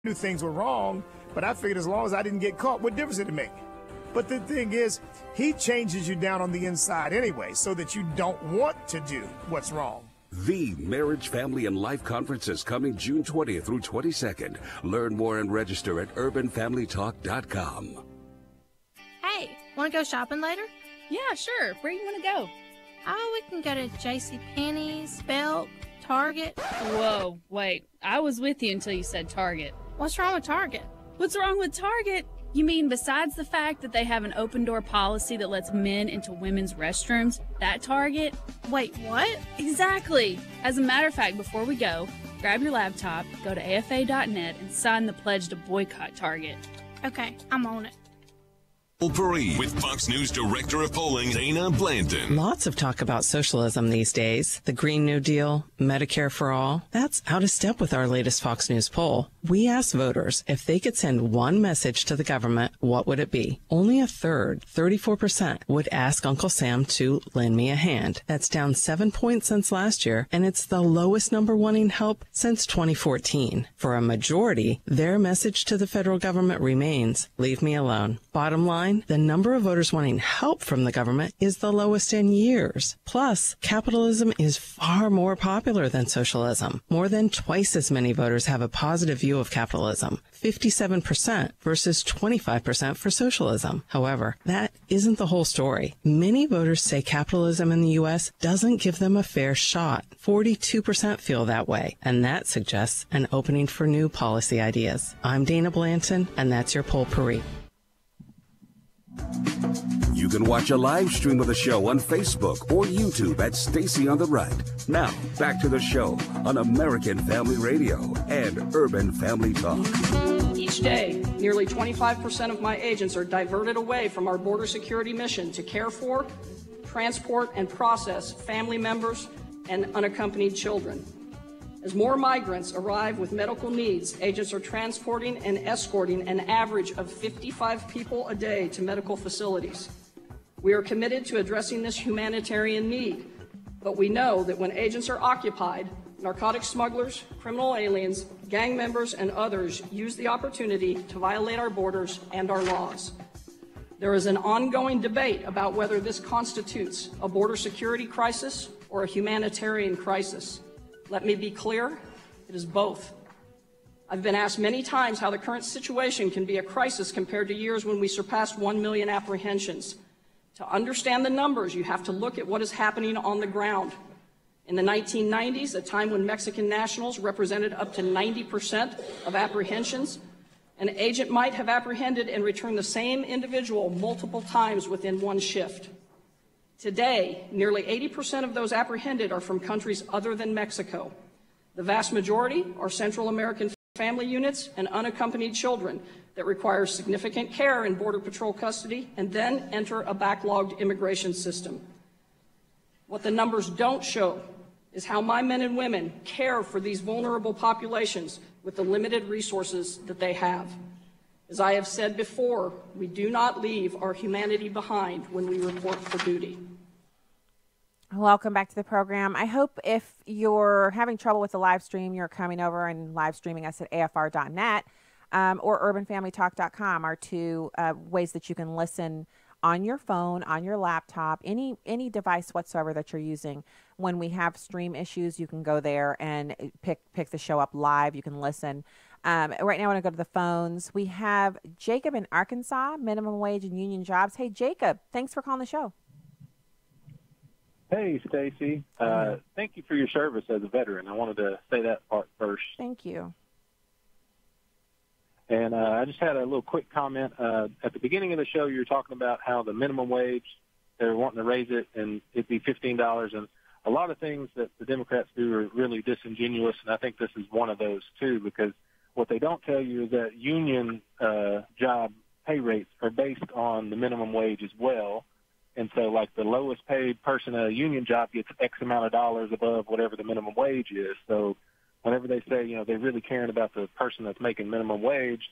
knew things were wrong, but I figured as long as I didn't get caught, what difference did it make? But the thing is, he changes you down on the inside anyway, so that you don't want to do what's wrong. The Marriage, Family, and Life Conference is coming June 20th through 22nd. Learn more and register at urbanfamilytalk.com. Hey, want to go shopping later? Yeah, sure. Where you want to go? Oh, we can go to JCPenney's, Belk, Target. Whoa, wait. I was with you until you said Target. What's wrong with Target? What's wrong with Target? You mean besides the fact that they have an open door policy that lets men into women's restrooms, that Target? Wait, what? Exactly. As a matter of fact, before we go, grab your laptop, go to afa.net, and sign the pledge to boycott Target. Okay, I'm on it. With Fox News Director of Polling, Dana Blanton. Lots of talk about socialism these days. The Green New Deal, Medicare for All. That's out of step with our latest Fox News poll. We asked voters if they could send one message to the government, what would it be? Only a third, 34%, would ask Uncle Sam to lend me a hand. That's down 7 points since last year, and it's the lowest number wanting help since 2014. For a majority, their message to the federal government remains, leave me alone. Bottom line, the number of voters wanting help from the government is the lowest in years. Plus, capitalism is far more popular than socialism. More than twice as many voters have a positive view of capitalism, 57% versus 25% for socialism. However, that isn't the whole story. Many voters say capitalism in the U.S. doesn't give them a fair shot. 42% feel that way, and that suggests an opening for new policy ideas. I'm Dana Blanton, and that's your Poll Paris. You can watch a live stream of the show on Facebook or YouTube at Stacy on the Right. Now, back to the show on American Family Radio and Urban Family Talk. Each day, nearly 25% of my agents are diverted away from our border security mission to care for, transport, and process family members and unaccompanied children. As more migrants arrive with medical needs, agents are transporting and escorting an average of 55 people a day to medical facilities. We are committed to addressing this humanitarian need, but we know that when agents are occupied, narcotic smugglers, criminal aliens, gang members, and others use the opportunity to violate our borders and our laws. There is an ongoing debate about whether this constitutes a border security crisis or a humanitarian crisis. Let me be clear, it is both. I've been asked many times how the current situation can be a crisis compared to years when we surpassed 1 million apprehensions. To understand the numbers, you have to look at what is happening on the ground. In the 1990s, a time when Mexican nationals represented up to 90% of apprehensions, an agent might have apprehended and returned the same individual multiple times within one shift. Today, nearly 80% of those apprehended are from countries other than Mexico. The vast majority are Central American family units and unaccompanied children that require significant care in Border Patrol custody and then enter a backlogged immigration system. What the numbers don't show is how my men and women care for these vulnerable populations with the limited resources that they have. As I have said before, we do not leave our humanity behind when we report for duty. Welcome back to the program. I hope if you're having trouble with the live stream, you're coming over and live streaming us at afr.net or urbanfamilytalk.com are two ways that you can listen on your phone, on your laptop, any device whatsoever that you're using. When we have stream issues, you can go there and pick the show up live. You can listen. Right now, I want to go to the phones. We have Jacob in Arkansas, minimum wage and union jobs. Hey, Jacob, thanks for calling the show. Hey, Stacy. Thank you for your service as a veteran. I wanted to say that part first. Thank you. And I just had a little quick comment. At the beginning of the show, you were talking about how the minimum wage, they're wanting to raise it, and it'd be $15. And a lot of things that the Democrats do are really disingenuous, and I think this is one of those, too, because what they don't tell you is that union job pay rates are based on the minimum wage as well. And so, like, the lowest paid person at a union job gets X amount of dollars above whatever the minimum wage is. So whenever they say, you know, they're really caring about the person that's making minimum wage,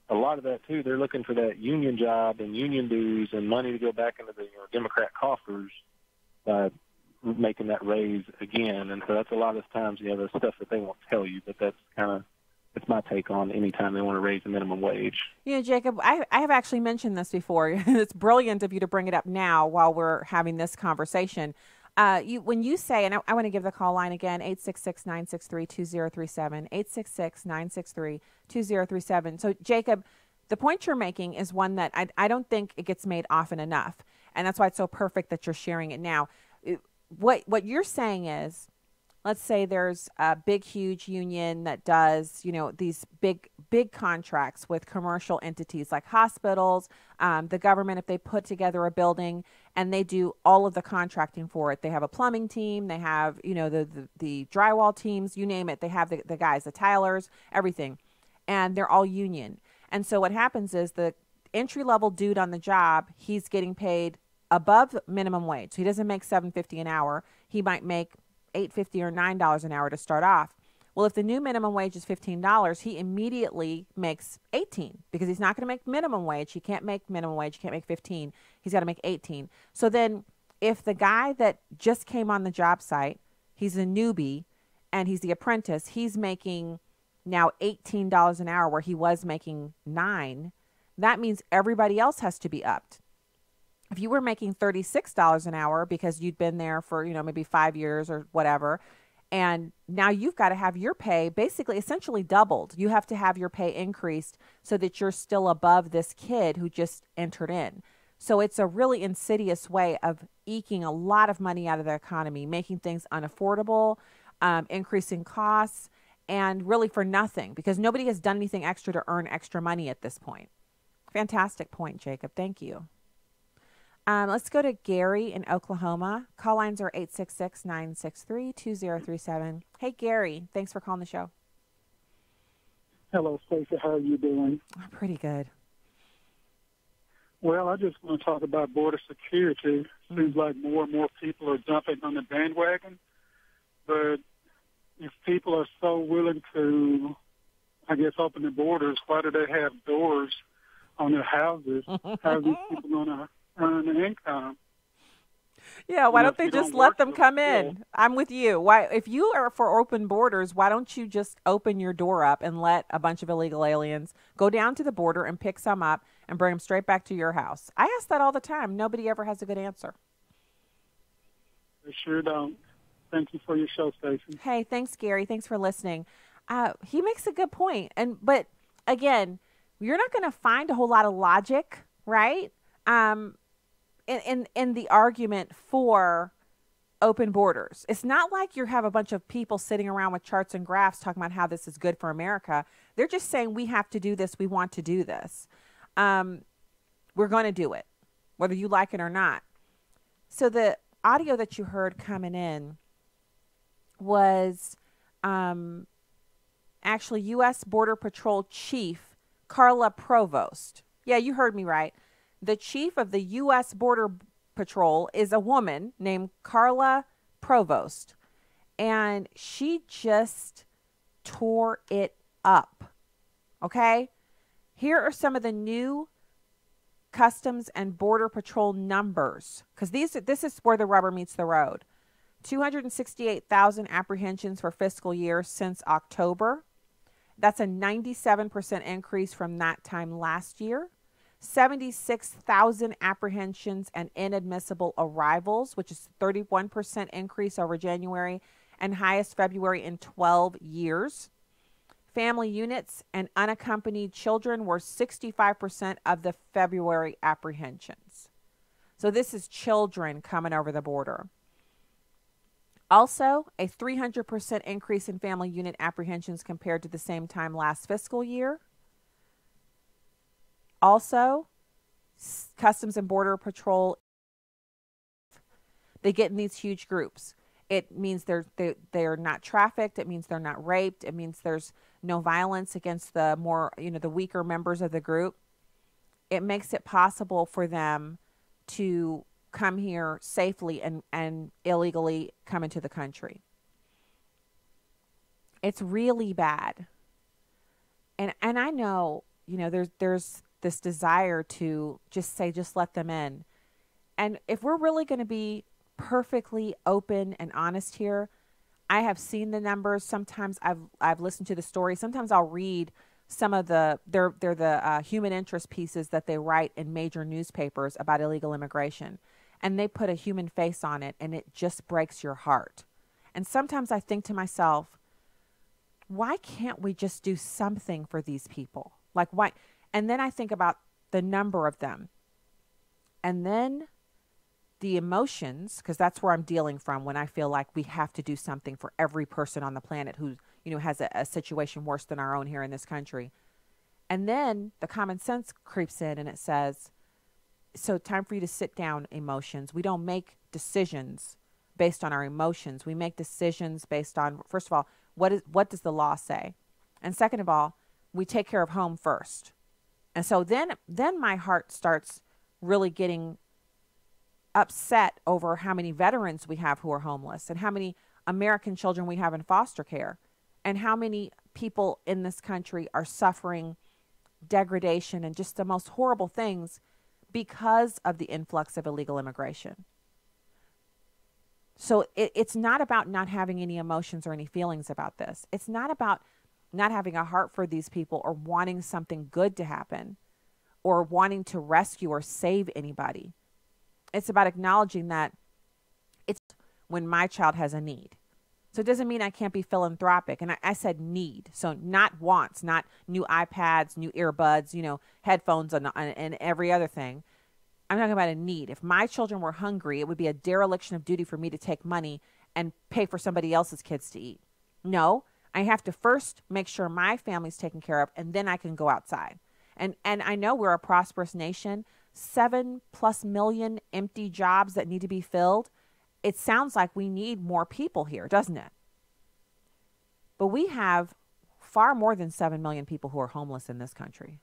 a lot of that, too, they're looking for that union job and union dues and money to go back into the Democrat coffers by making that raise again. And so that's a lot of times, the stuff that they won't tell you, but that's kind of That's my take on any time they want to raise the minimum wage. You know, Jacob, I have actually mentioned this before. It's brilliant of you to bring it up now while we're having this conversation. When you say, and I want to give the call line again, 866-963-2037, 866-963-2037. So, Jacob, the point you're making is one that I don't think it gets made often enough. And that's why it's so perfect that you're sharing it now. What you're saying is, let's say there's a big, huge union that does, you know, these big contracts with commercial entities like hospitals, the government, if they put together a building and they do all of the contracting for it. They have a plumbing team, they have, you know, the drywall teams, you name it. They have the guys, the tilers, everything. And they're all union. And so what happens is the entry-level dude on the job, he's getting paid above minimum wage. So he doesn't make $7.50 an hour. He might make $8.50 or $9 an hour to start off. Well, if the new minimum wage is $15, he immediately makes $18 because he's not going to make minimum wage. He can't make minimum wage. He can't make $15. He's got to make $18. So then if the guy that just came on the job site, he's a newbie and he's the apprentice, he's making now $18 an hour where he was making $9. That means everybody else has to be upped. If you were making $36 an hour because you'd been there for, you know, maybe 5 years or whatever, and now you've got to have your pay basically essentially doubled. You have to have your pay increased so that you're still above this kid who just entered in. So it's a really insidious way of eking a lot of money out of the economy, making things unaffordable, increasing costs, and really for nothing because nobody has done anything extra to earn extra money at this point. Fantastic point, Jacob. Thank you. Let's go to Gary in Oklahoma. Call lines are 866-963-2037. Hey, Gary. Thanks for calling the show. Hello, Stacy. How are you doing? I'm pretty good. Well, I just want to talk about border security. Seems like more and more people are jumping on the bandwagon. But if people are so willing to, I guess, open the borders, why do they have doors on their houses? How are these people going to earn an income? Yeah, why don't they just let them come in? I'm with you. Why, if you are for open borders, why don't you just open your door up and let a bunch of illegal aliens go down to the border and pick some up and bring them straight back to your house? I ask that all the time. Nobody ever has a good answer. They sure don't. Thank you for your show, Stacy. Hey, thanks, Gary. Thanks for listening. He makes a good point. But again, you're not going to find a whole lot of logic, right? In the argument for open borders. It's not like you have a bunch of people sitting around with charts and graphs talking about how this is good for America. They're just saying we have to do this. We want to do this. We're going to do it, whether you like it or not. So the audio that you heard coming in was actually U.S. Border Patrol Chief Carla Provost. Yeah, you heard me right. The chief of the U.S. Border Patrol is a woman named Carla Provost, and she just tore it up. Okay? Here are some of the new Customs and Border Patrol numbers, because this is where the rubber meets the road. 268,000 apprehensions for fiscal year since October. That's a 97% increase from that time last year. 76,000 apprehensions and inadmissible arrivals, which is 31% increase over January and highest February in 12 years. Family units and unaccompanied children were 65% of the February apprehensions. So this is children coming over the border. Also, a 300% increase in family unit apprehensions compared to the same time last fiscal year. Also, Customs and Border Patrol, they get in these huge groups. It means they're not trafficked. It means they're not raped. It means there's no violence against the more, the weaker members of the group. It makes it possible for them to come here safely and illegally come into the country. It's really bad. And I know, there's this desire to just let them in. And if we're really going to be perfectly open and honest here, I have seen the numbers. Sometimes I've listened to the story. Sometimes I'll read some of they're the human interest pieces that they write in major newspapers about illegal immigration, and they put a human face on it, and it just breaks your heart. And sometimes I think to myself, why can't we just do something for these people? Like, why? And then I think about the number of them, and then the emotions, because that's where I'm dealing from when I feel like we have to do something for every person on the planet who, has a situation worse than our own here in this country. And then the common sense creeps in and it says, so time for you to sit down, emotions. We don't make decisions based on our emotions. We make decisions based on, first of all, what does the law say? And second of all, we take care of home first. And so then my heart starts really getting upset over how many veterans we have who are homeless, and how many American children we have in foster care, and how many people in this country are suffering degradation and just the most horrible things because of the influx of illegal immigration. So it's not about not having any emotions or any feelings about this. It's not about not having a heart for these people or wanting something good to happen or wanting to rescue or save anybody. It's about acknowledging that it's when my child has a need. So it doesn't mean I can't be philanthropic. And I said need. So not wants, not new iPads, new earbuds, headphones and every other thing. I'm talking about a need. If my children were hungry, it would be a dereliction of duty for me to take money and pay for somebody else's kids to eat. No, I have to first make sure my family's taken care of, and then I can go outside. And I know we're a prosperous nation. 7+ million empty jobs that need to be filled. It sounds like we need more people here, doesn't it? But we have far more than 7 million people who are homeless in this country.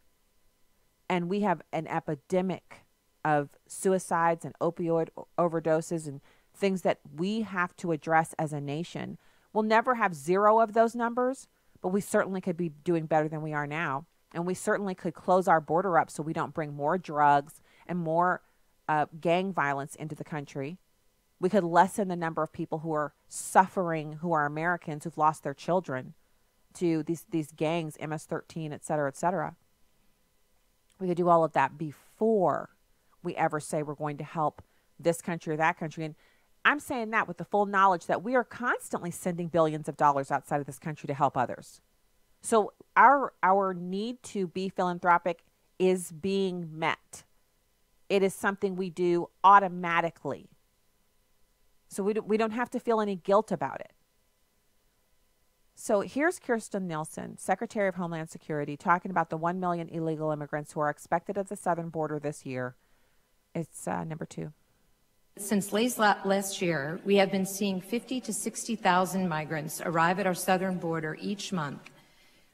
And we have an epidemic of suicides and opioid overdoses and things that we have to address as a nation. We'll never have zero of those numbers, but we certainly could be doing better than we are now. And we certainly could close our border up so we don't bring more drugs and more gang violence into the country. We could lessen the number of people who are suffering, who are Americans, who've lost their children to these gangs, MS-13, et cetera, et cetera. We could do all of that before we ever say we're going to help this country or that country. And I'm saying that with the full knowledge that we are constantly sending billions of dollars outside of this country to help others. So our need to be philanthropic is being met. It is something we do automatically. So we don't have to feel any guilt about it. So here's Kirstjen Nielsen, Secretary of Homeland Security, talking about the 1 million illegal immigrants who are expected at the southern border this year. It's number 2. Since late last year, we have been seeing 50,000 to 60,000 migrants arrive at our southern border each month.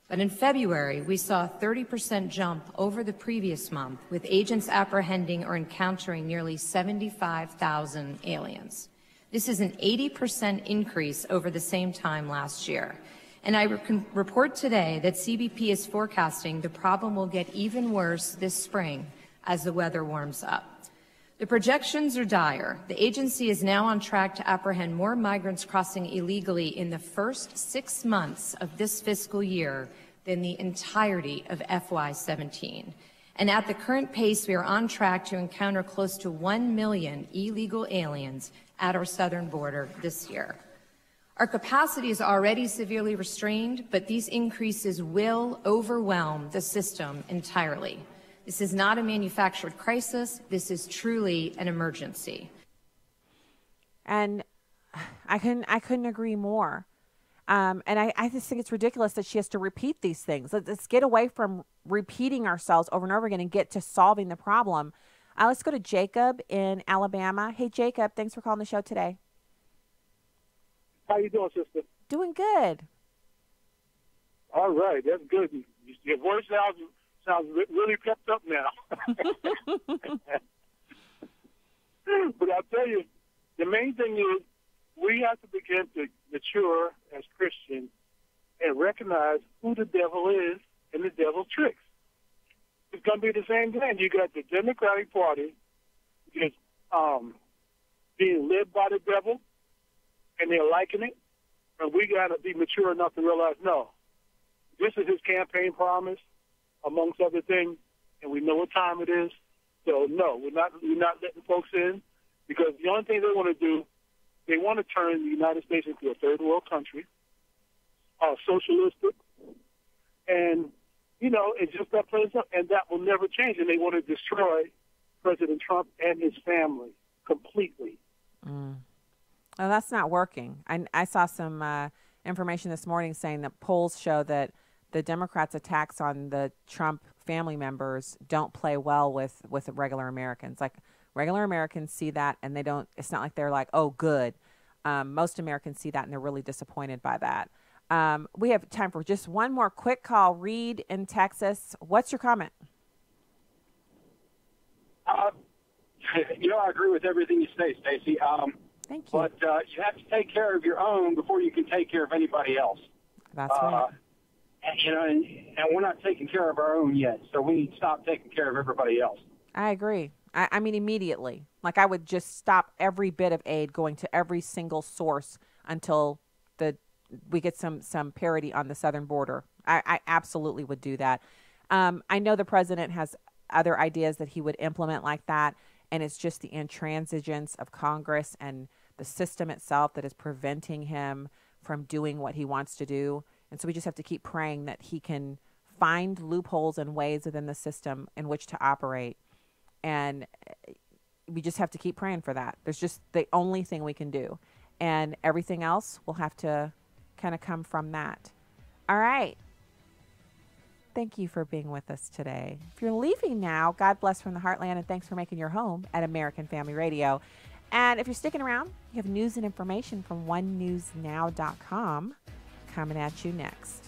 But in February, we saw a 30% jump over the previous month, with agents apprehending or encountering nearly 75,000 aliens. This is an 80% increase over the same time last year. And I can report today that CBP is forecasting the problem will get even worse this spring as the weather warms up. The projections are dire. The agency is now on track to apprehend more migrants crossing illegally in the first 6 months of this fiscal year than the entirety of FY17. And at the current pace, we are on track to encounter close to 1 million illegal aliens at our southern border this year. Our capacity is already severely restrained, but these increases will overwhelm the system entirely. This is not a manufactured crisis. This is truly an emergency. And I couldn't agree more. And I just think it's ridiculous that she has to repeat these things. Let's get away from repeating ourselves over and over again and get to solving the problem. Let's go to Jacob in Alabama. Hey, Jacob, thanks for calling the show today. How you doing, sister? Doing good. All right, that's good. Your voice sounds really pepped up now. But I'll tell you, the main thing is we have to begin to mature as Christians and recognize who the devil is and the devil's tricks. It's going to be the same thing. You got the Democratic Party just being led by the devil, and they're liking it. And we got to be mature enough to realize, no, this is his campaign promise, amongst other things, and we know what time it is. So, no, we're not letting folks in, because the only thing they want to do, they want to turn the United States into a third world country, socialistic, and, you know, it's just that place up, and that will never change. And they want to destroy President Trump and his family completely. Oh, that's not working. I saw some information this morning saying that polls show that the Democrats' attacks on the Trump family members don't play well with regular Americans. Like, regular Americans see that, and they don't. It's not like they're like, oh, good. Most Americans see that, and they're really disappointed by that. We have time for just one more quick call. Reed in Texas. What's your comment? You know, I agree with everything you say, Stacy. Thank you. But you have to take care of your own before you can take care of anybody else. That's right. And, you know, and we're not taking care of our own yet, so we need to stop taking care of everybody else. I agree. I mean, immediately. Like, I would just stop every bit of aid going to every single source until we get some parity on the southern border. I absolutely would do that. I know the president has other ideas that he would implement like that, and it's just the intransigence of Congress and the system itself that is preventing him from doing what he wants to do. And so we just have to keep praying that he can find loopholes and ways within the system in which to operate. And we just have to keep praying for that. There's just the only thing we can do. And everything else will have to kind of come from that. All right. Thank you for being with us today. If you're leaving now, God bless from the heartland, and thanks for making your home at American Family Radio. And if you're sticking around, you have news and information from onenewsnow.com coming at you next.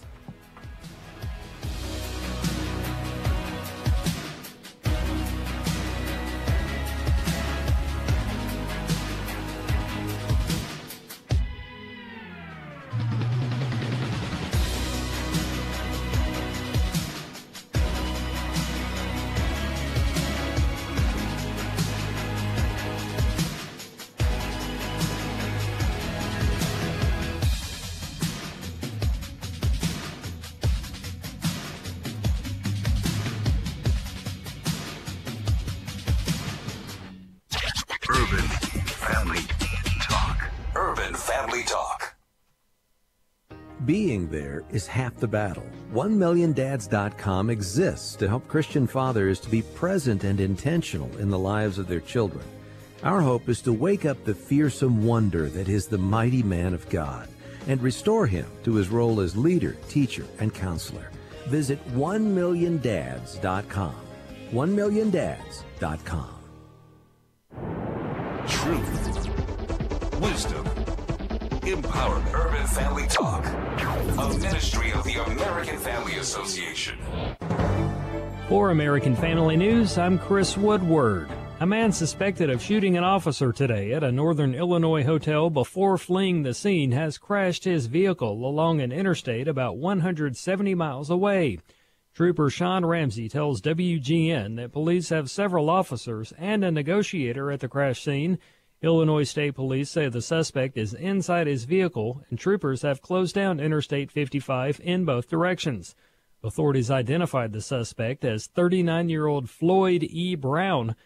Being there is half the battle. 1milliondads.com exists to help Christian fathers to be present and intentional in the lives of their children. Our hope is to wake up the fearsome wonder that is the mighty man of God and restore him to his role as leader, teacher, and counselor. Visit 1milliondads.com. 1milliondads.com. Truth, wisdom, empowerment. Urban Family Talk, a ministry of the American Family Association. For American Family News, I'm Chris Woodward. A man suspected of shooting an officer today at a northern Illinois hotel before fleeing the scene has crashed his vehicle along an interstate about 170 miles away. Trooper Sean Ramsey tells WGN that police have several officers and a negotiator at the crash scene. Illinois State Police say the suspect is inside his vehicle, and troopers have closed down Interstate 55 in both directions. Authorities identified the suspect as 39-year-old Floyd E. Brown.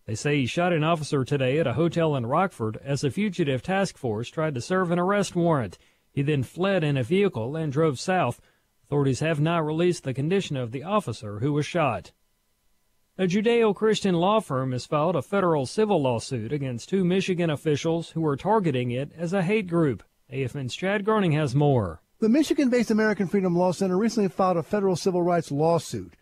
They say he shot an officer today at a hotel in Rockford as a fugitive task force tried to serve an arrest warrant. He then fled in a vehicle and drove south. Authorities have not released the condition of the officer who was shot. A Judeo-Christian law firm has filed a federal civil lawsuit against two Michigan officials who are targeting it as a hate group. AFN's Chad Groening has more. The Michigan-based American Freedom Law Center recently filed a federal civil rights lawsuit